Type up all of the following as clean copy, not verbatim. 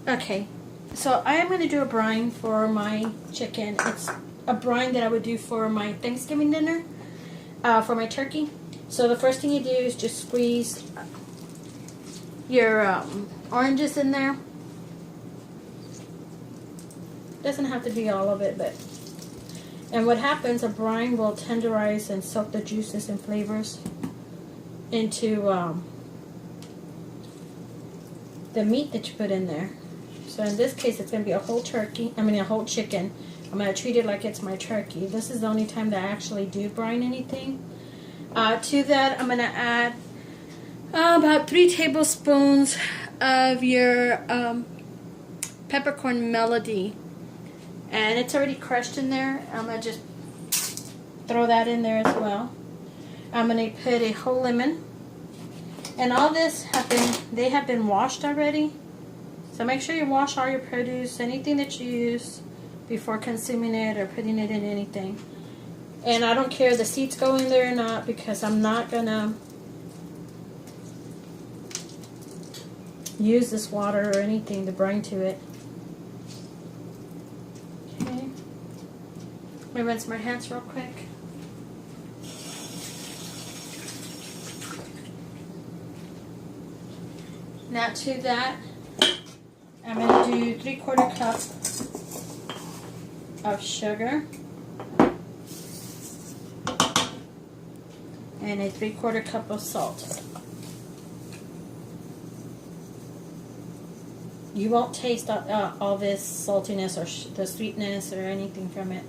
Okay, so I am going to do a brine for my chicken. It's a brine that I would do for my Thanksgiving dinner, for my turkey. So the first thing you do is just squeeze your oranges in there. Doesn't have to be all of it, but... And what happens, a brine will tenderize and soak the juices and flavors into the meat that you put in there. So in this case, it's going to be a whole turkey, a whole chicken. I'm going to treat it like it's my turkey. This is the only time that I actually do brine anything. To that, I'm going to add about 3 tablespoons of your peppercorn melody. And it's already crushed in there. I'm going to just throw that in there as well. I'm going to put a whole lemon. And all this they have been washed already. So make sure you wash all your produce, anything that you use, before consuming it or putting it in anything. And I don't care if the seeds go in there or not, because I'm not going to use this water or anything to brine to it. Okay. Let me rinse my hands real quick. Now to that, I'm going to do 3/4 cup of sugar and a 3/4 cup of salt. You won't taste all this saltiness or the sweetness or anything from it.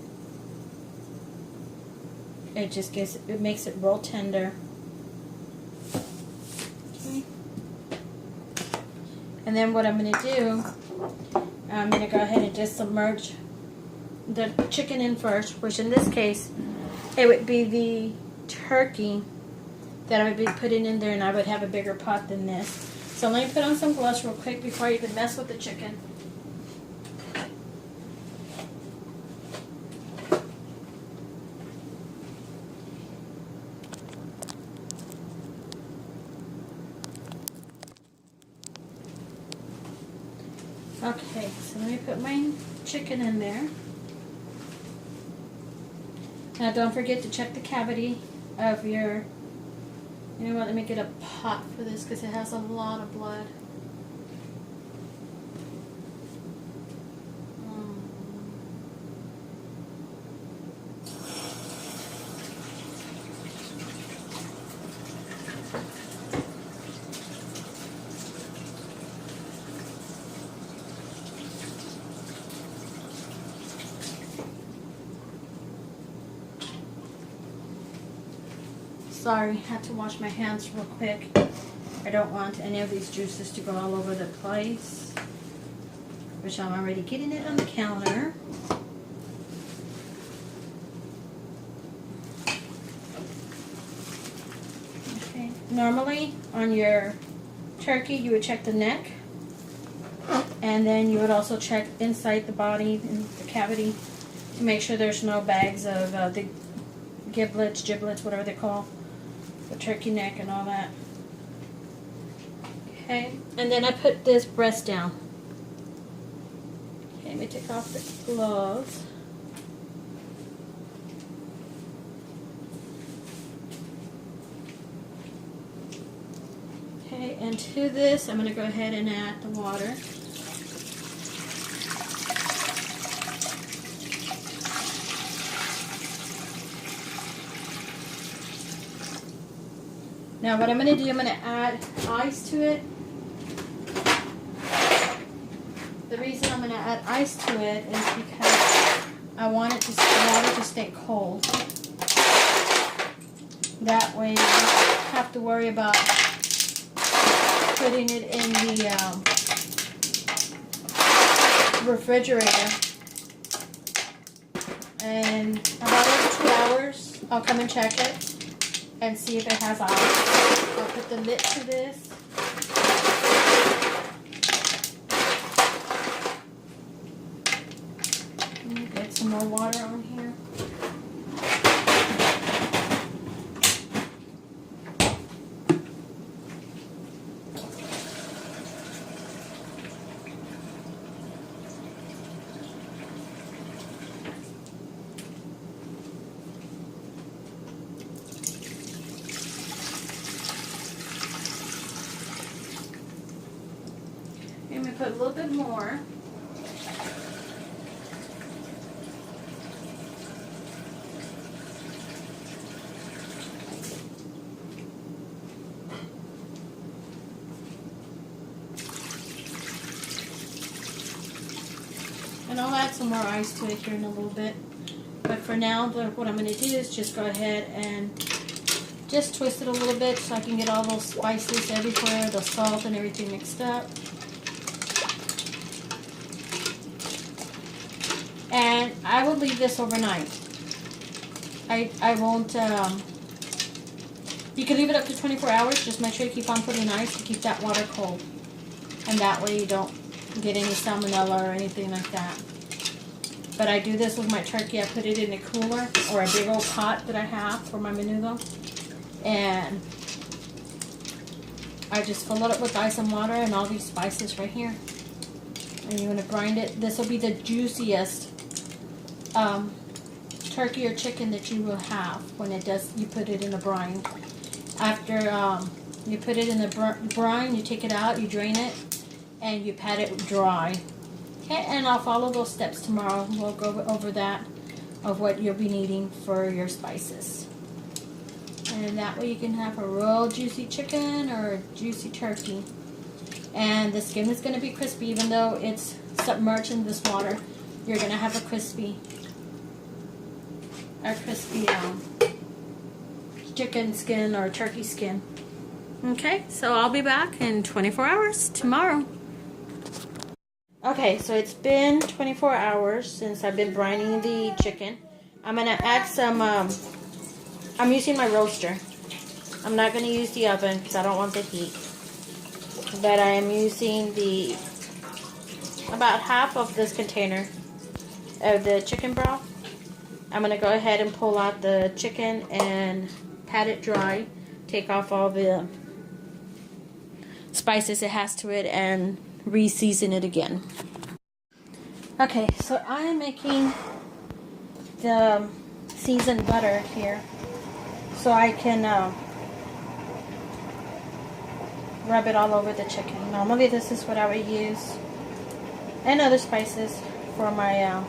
It just makes it real tender. And then what I'm going to do, I'm going to go ahead and just submerge the chicken in first, which in this case, it would be the turkey that I would be putting in there, and I would have a bigger pot than this. So let me put on some gloves real quick before I even mess with the chicken. Okay, so let me put my chicken in there. Now don't forget to check the cavity of your, you know what, let me get a pot for this because it has a lot of blood. Sorry, had to wash my hands real quick. I don't want any of these juices to go all over the place, which I'm already getting it on the counter. Okay. Normally on your turkey you would check the neck, and then you would also check inside the body and the cavity to make sure there's no bags of the giblets, whatever they call the turkey neck and all that. Okay, and then I put this breast down. Okay, let me take off the gloves. Okay, and to this I'm going to go ahead and add the water. Now what I'm going to do, I'm going to add ice to it. The reason I'm going to add ice to it is because I want the water to stay cold. That way you don't have to worry about putting it in the refrigerator. And about every 2 hours, I'll come and check it and see if it has ice. I'll put the lid to this. Get some more water on here. to put a little bit more. And I'll add some more ice to it here in a little bit. But for now, what I'm going to do is just go ahead and just twist it a little bit so I can get all those spices everywhere, the salt and everything mixed up. And I will leave this overnight. I won't, you can leave it up to 24 hours. Just make sure you keep on putting ice to keep that water cold. And that way you don't get any salmonella or anything like that. But I do this with my turkey. I put it in a cooler or a big old pot that I have for my menudo. And I just fill it up with ice and water and all these spices right here. And you're going to brine it. This will be the juiciest turkey or chicken that you will have when you put it in a brine. After you put it in the brine, you take it out, you drain it, and you pat it dry. Okay, and I'll follow those steps tomorrow. We'll go over that, of what you'll be needing for your spices. And that way you can have a real juicy chicken or a juicy turkey. And the skin is going to be crispy, even though it's submerged in this water. You're going to have a crispy chicken skin or turkey skin. Okay, so I'll be back in 24 hours tomorrow. Okay, so it's been 24 hours since I've been brining the chicken. I'm going to add some, I'm using my roaster. I'm not going to use the oven because I don't want the heat. But I am using about half of this container of the chicken broth. I'm going to go ahead and pull out the chicken and pat it dry. Take off all the spices it has to it and re-season it again. Okay, so I am making the seasoned butter here so I can rub it all over the chicken. Normally this is what I would use, and other spices for my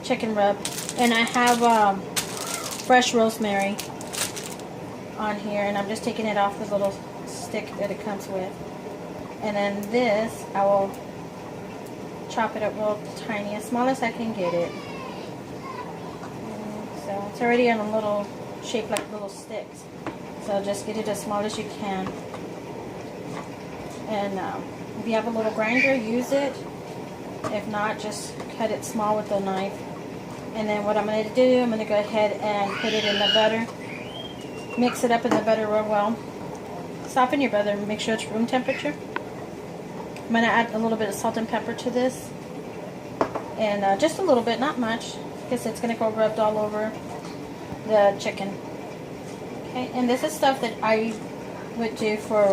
chicken rub. And I have fresh rosemary on here, and I'm just taking it off the little stick that it comes with. And then this, I will chop it up real tiny, as small as I can get it. So it's already in a little shape like little sticks. So just get it as small as you can. And if you have a little grinder, use it. If not, just cut it small with a knife. And then what I'm going to do, I'm going to go ahead and put it in the butter. Mix it up in the butter real well. Soften your butter, make sure it's room temperature. I'm going to add a little bit of salt and pepper to this. And just a little bit, not much, because it's going to go rubbed all over the chicken. Okay, and this is stuff that I would do for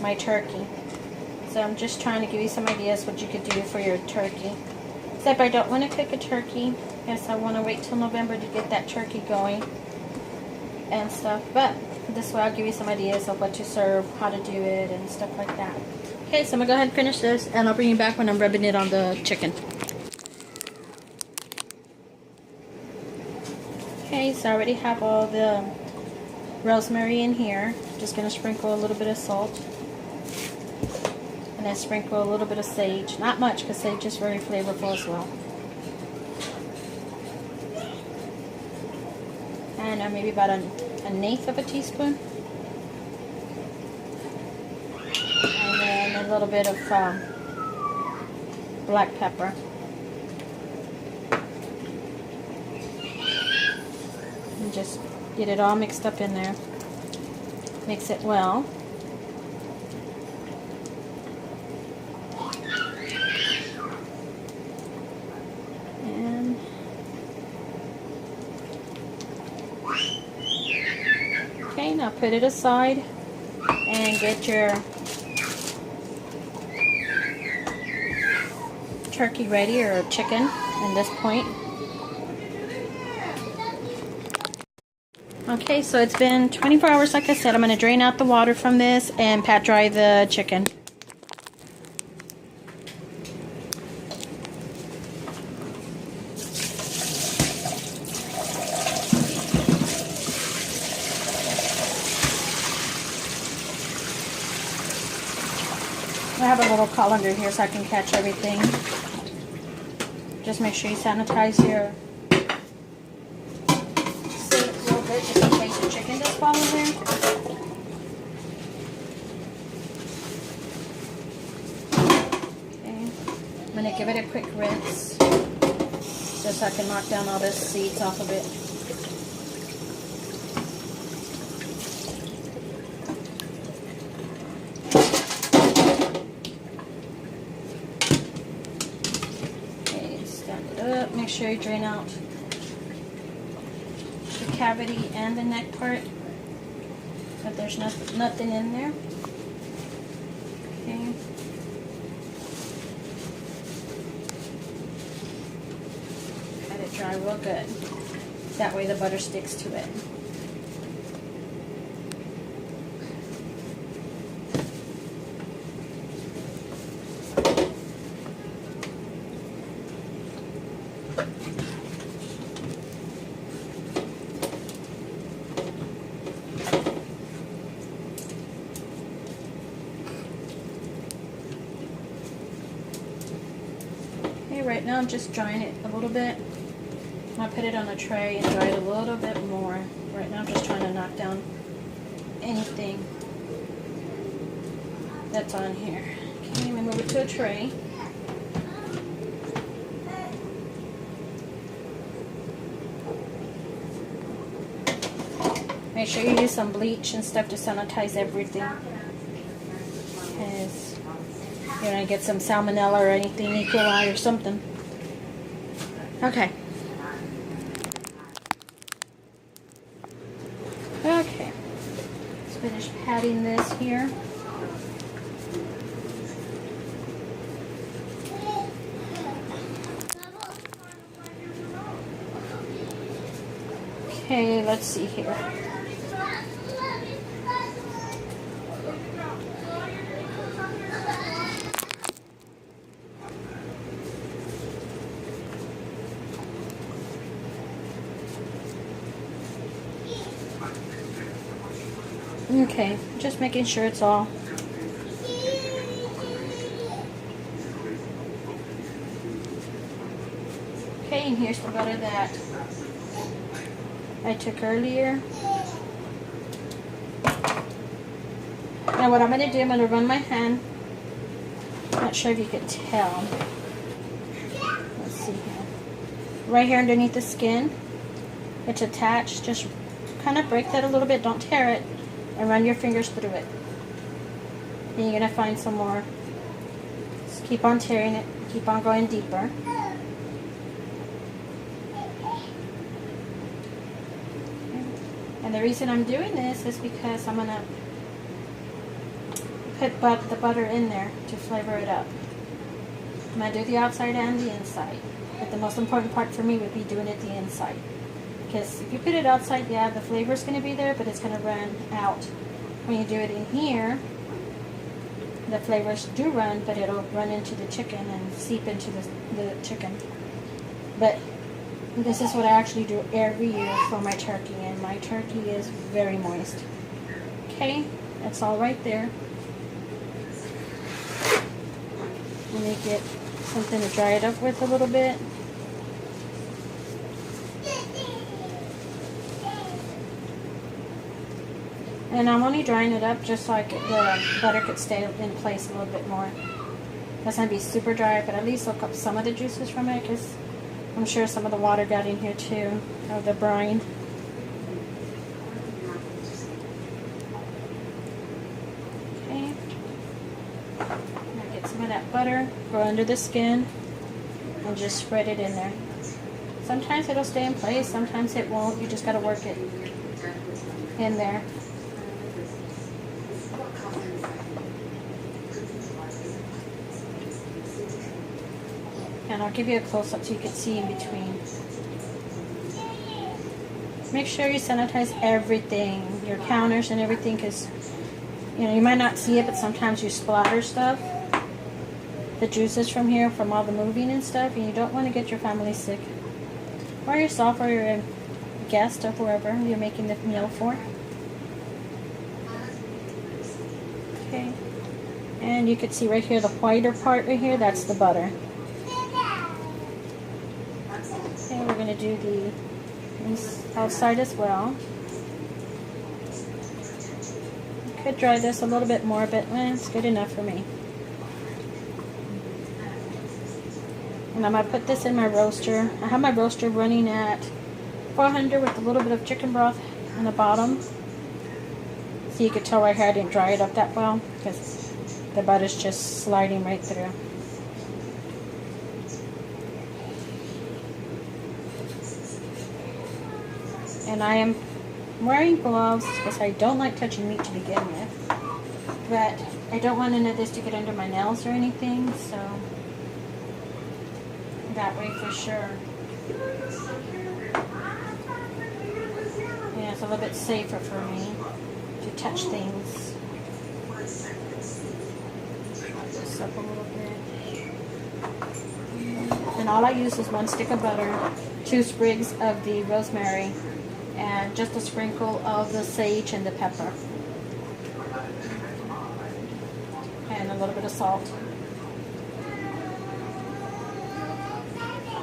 my turkey. So I'm just trying to give you some ideas what you could do for your turkey. Except I don't want to cook a turkey. Yes, I want to wait till November to get that turkey going and stuff. But this way I'll give you some ideas of what to serve, how to do it, and stuff like that. Okay, so I'm going to go ahead and finish this, and I'll bring you back when I'm rubbing it on the chicken. Okay, so I already have all the rosemary in here. Just going to sprinkle a little bit of salt. And then sprinkle a little bit of sage. Not much, because sage is very flavorful as well. And maybe about an eighth of a teaspoon. And then a little bit of black pepper. And just get it all mixed up in there. Mix it well. Okay, now put it aside and get your turkey ready, or chicken at this point. Okay, so it's been 24 hours, like I said. I'm going to drain out the water from this and pat dry the chicken. I have a little colander here so I can catch everything. Just make sure you sanitize your sink a little bit just in case the chicken does fall in there. Okay, I'm going to give it a quick rinse just so I can knock down all the seeds off of it. Make sure you drain out the cavity and the neck part, but there's nothing in there. Okay. Let it dry real good. That way the butter sticks to it. Right now I'm just drying it a little bit. I'm going to put it on a tray and dry it a little bit more. Right now I'm just trying to knock down anything that's on here. Okay, we move it to a tray. Make sure you use some bleach and stuff to sanitize everything, because you're going to get some salmonella or anything, E. coli or something. Okay. Okay. Let's finish patting this here. Okay, let's see here. Okay, just making sure it's all. Okay, and here's the butter that I took earlier. Now what I'm going to do, I'm going to run my hand. Not sure if you can tell. Let's see here. Right here underneath the skin, it's attached. Just kind of break that a little bit, don't tear it, and run your fingers through it. And you're going to find some more. Just keep on tearing it, keep on going deeper. And the reason I'm doing this is because I'm going to put the butter in there to flavor it up. I'm going to do the outside and the inside. But the most important part for me would be doing it the inside. Because if you put it outside, yeah, the flavor is going to be there, but it's going to run out. When you do it in here, the flavors do run, but it'll run into the chicken and seep into the chicken. But this is what I actually do every year for my turkey, and my turkey is very moist. Okay, that's all right there. Let me get something to dry it up with a little bit. And I'm only drying it up just so the butter could stay in place a little bit more. That's going to be super dry, but at least soak up some of the juices from it, because I'm sure some of the water got in here too, of the brine. Okay. Now get some of that butter, go under the skin, and just spread it in there. Sometimes it'll stay in place, sometimes it won't. You just got to work it in there. And I'll give you a close-up so you can see in between. make sure you sanitize everything, your counters and everything, because you know, you might not see it, but sometimes you splatter stuff, the juices from here, from all the moving and stuff, and you don't want to get your family sick, or yourself, or your guest, or whoever you're making the meal for. Okay, and you can see right here, the whiter part right here, that's the butter. Okay, we're going to do the outside as well. Could dry this a little bit more, but it's good enough for me. And I'm going to put this in my roaster. I have my roaster running at 400 with a little bit of chicken broth on the bottom. So you could tell right here I didn't dry it up that well because the butter's just sliding right through. And I am wearing gloves because I don't like touching meat to begin with, but I don't want any of this to get under my nails or anything, so that way for sure. Yeah, it's a little bit safer for me to touch things. Put this up a little bit. And all I use is 1 stick of butter, 2 sprigs of the rosemary, and just a sprinkle of the sage and the pepper, and a little bit of salt.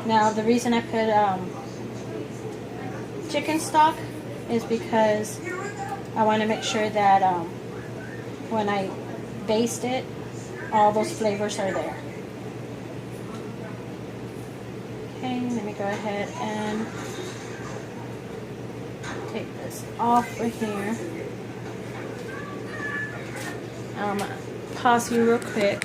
Now the reason I put chicken stock is because I want to make sure that when I baste it, all those flavors are there. Okay, let me go ahead and take this off right here. Pause you real quick.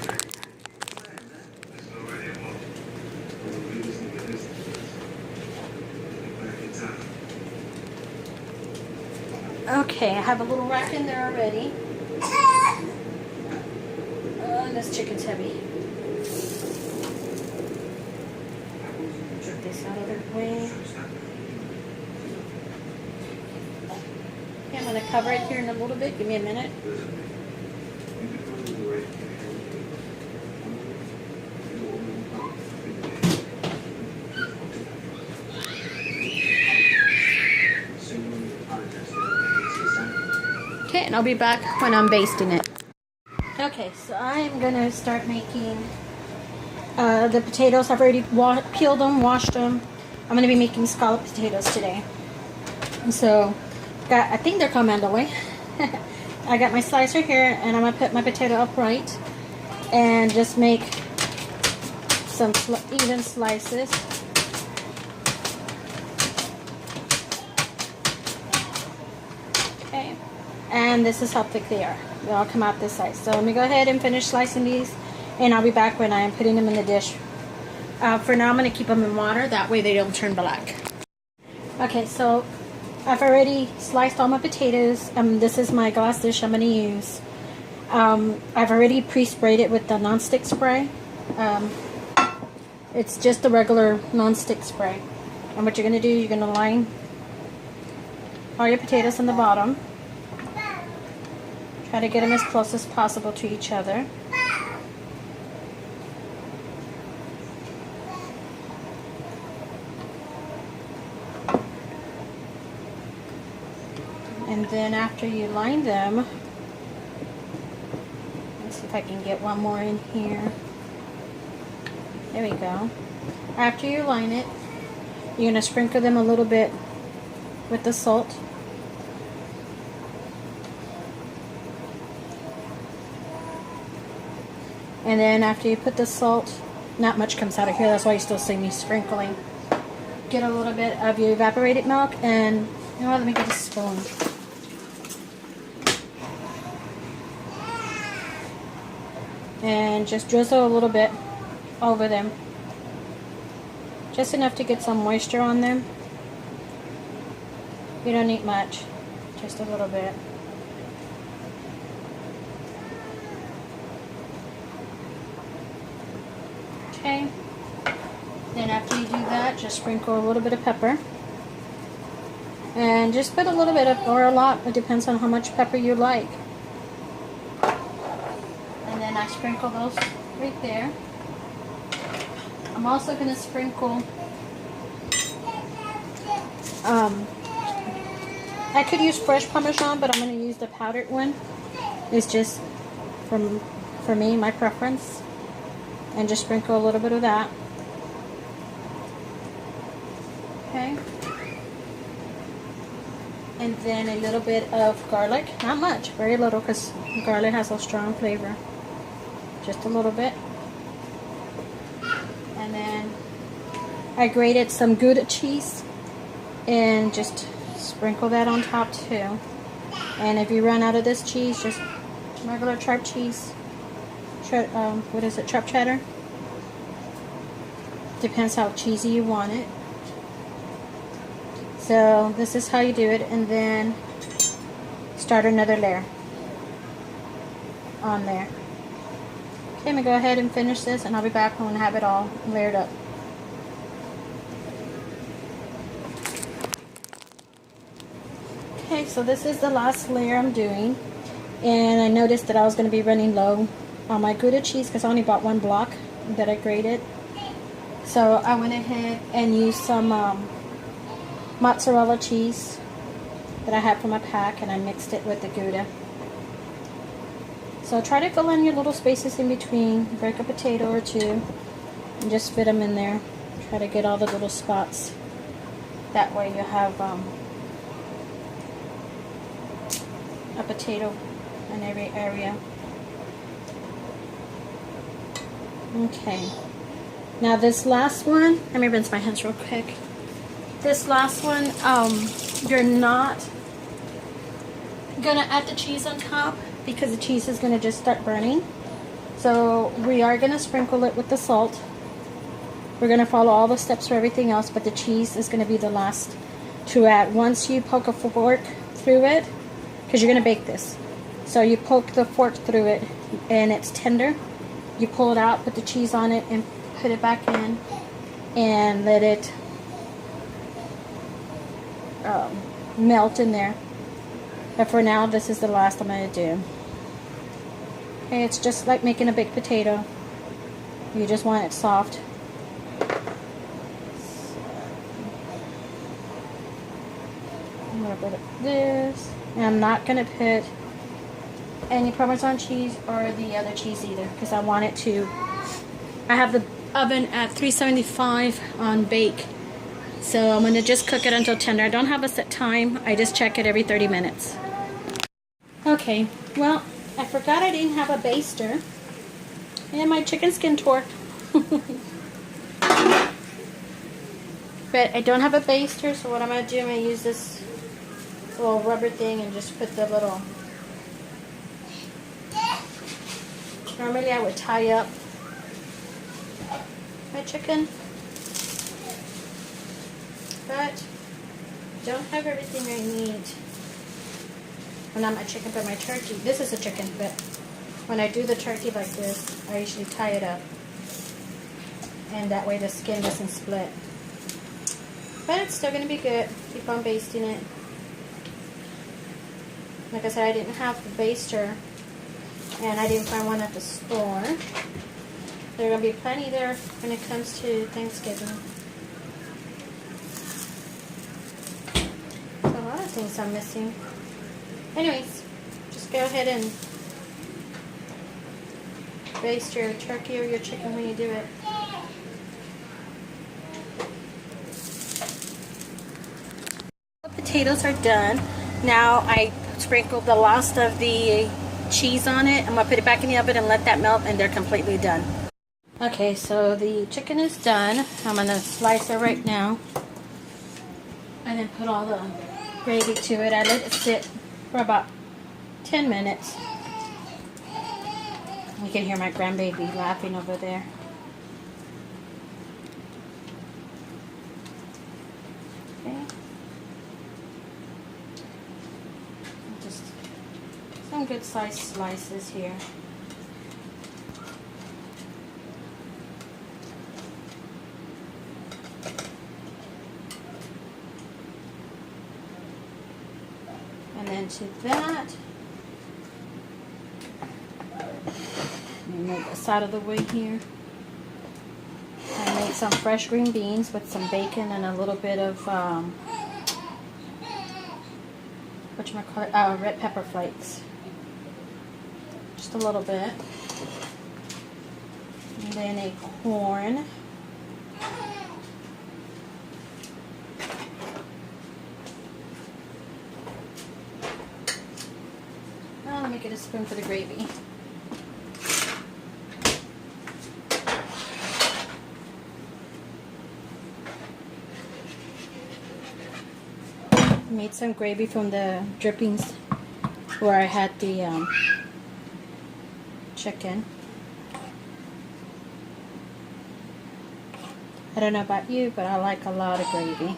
Okay, I have a little rack in there already. This chicken's heavy. Get this out of the way. Okay, I'm going to cover it here in a little bit. Give me a minute. Okay, and I'll be back when I'm basting it. Okay, so I'm going to start making the potatoes. I've already peeled them, washed them. I'm going to be making scalloped potatoes today. And so, I think they're called mandalay. I got my slicer here, and I'm going to put my potato upright and just make some even slices. Okay, and this is how thick they are. They all come out this size. So let me go ahead and finish slicing these, and I'll be back when I'm putting them in the dish. For now, I'm going to keep them in water. That way they don't turn black. Okay, so I've already sliced all my potatoes. This is my glass dish I'm going to use. I've already pre-sprayed it with the non-stick spray. It's just the regular non-stick spray. And what you're going to do, you're going to line all your potatoes on the bottom. Try to get them as close as possible to each other. And then after you line them, let's see if I can get one more in here. There we go. After you line it, you're going to sprinkle them a little bit with the salt. And then after you put the salt, not much comes out of here, that's why you still see me sprinkling. Get a little bit of your evaporated milk, and you know what, let me get a spoon. And just drizzle a little bit over them. Just enough to get some moisture on them. You don't need much, just a little bit. Okay, then after you do that, just sprinkle a little bit of pepper. And just put a little bit of, or a lot, it depends on how much pepper you like. And then I sprinkle those right there. I'm also going to sprinkle, I could use fresh Parmesan, but I'm going to use the powdered one. It's just for me, my preference. And just sprinkle a little bit of that. Okay. And then a little bit of garlic. Not much, very little, because garlic has a strong flavor. Just a little bit. And then I grated some Gouda cheese and just sprinkle that on top too. And if you run out of this cheese, just regular sharp cheese. What is it? Sharp cheddar. Depends how cheesy you want it. So this is how you do it, and then start another layer on there. Okay, I'm gonna go ahead and finish this, and I'll be back when I have it all layered up. Okay, so this is the last layer I'm doing, and I noticed that I was going to be running low on my Gouda cheese because I only bought one block that I grated. So I went ahead and used some mozzarella cheese that I had from a pack, and I mixed it with the Gouda. So try to fill in your little spaces in between. Break a potato or two and just fit them in there. Try to get all the little spots. That way you have a potato in every area. Okay. Now this last one, let me rinse my hands real quick. This last one, you're not gonna add the cheese on top because the cheese is gonna just start burning. So we are gonna sprinkle it with the salt. We're gonna follow all the steps for everything else, but the cheese is gonna be the last to add. Once you poke a fork through it, because you're gonna bake this, so you poke the fork through it and it's tender, you pull it out, put the cheese on it, and put it back in and let it melt in there. But for now, this is the last I'm going to do. Okay, it's just like making a baked potato. You just want it soft. A little bit of this. And I'm not going to put any Parmesan cheese or the other cheese either, because I want it to, I have the oven at 375 on bake. So I'm going to just cook it until tender. I don't have a set time. I just check it every 30 minutes. Okay, well, I forgot I didn't have a baster. And my chicken skin tore. But I don't have a baster, so what I'm going to do, I'm going to use this little rubber thing and just put the little... Normally I would tie up my chicken, but don't have everything I need. Well, not my chicken, but my turkey. This is a chicken, but when I do the turkey like this, I usually tie it up, and that way the skin doesn't split. But it's still going to be good. Keep on basting it. Like I said, I didn't have the baster, and I didn't find one at the store. There are going to be plenty there when it comes to Thanksgiving. There's a lot of things I'm missing. Anyways, just go ahead and baste your turkey or your chicken when you do it. The potatoes are done. Now I sprinkled the last of the cheese on it. I'm going to put it back in the oven and let that melt, and they're completely done. Okay, so the chicken is done. I'm going to slice it right now and then put all the gravy to it. I let it sit for about 10 minutes. You can hear my grandbaby laughing over there. Okay. Just some good sized slices here. into that. Let me move this out of the way here. I made some fresh green beans with some bacon and a little bit of red pepper flakes. Just a little bit. And then a corn. Now let me get a spoon for the gravy. Made some gravy from the drippings where I had the chicken. I don't know about you, but I like a lot of gravy.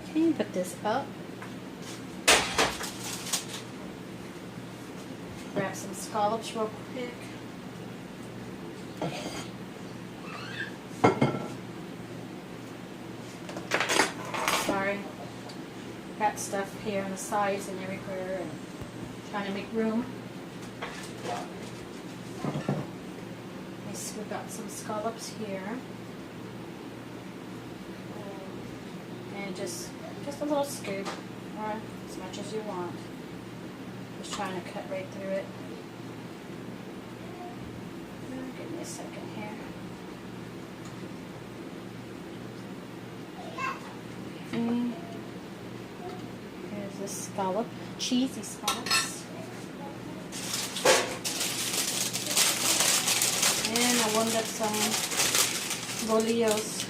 Okay, put this up. Grab some scallops real quick. Sorry, got stuff here on the sides and everywhere and trying to make room. We've got some scallops here. And just a little scoop, or as much as you want. Just trying to cut right through it. Give me a second here. Okay. Here's the scallop, cheesy scallops. And I wanted some bolillos.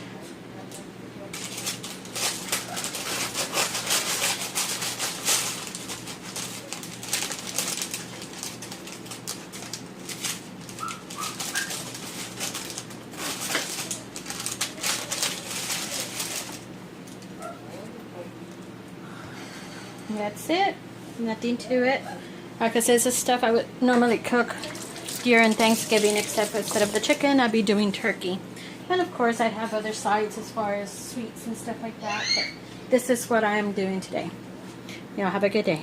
And that's it. Nothing to it. Like I said, this is stuff I would normally cook during Thanksgiving, except instead of the chicken, I'd be doing turkey. And of course, I'd have other sides as far as sweets and stuff like that. But this is what I am doing today. Y'all have a good day.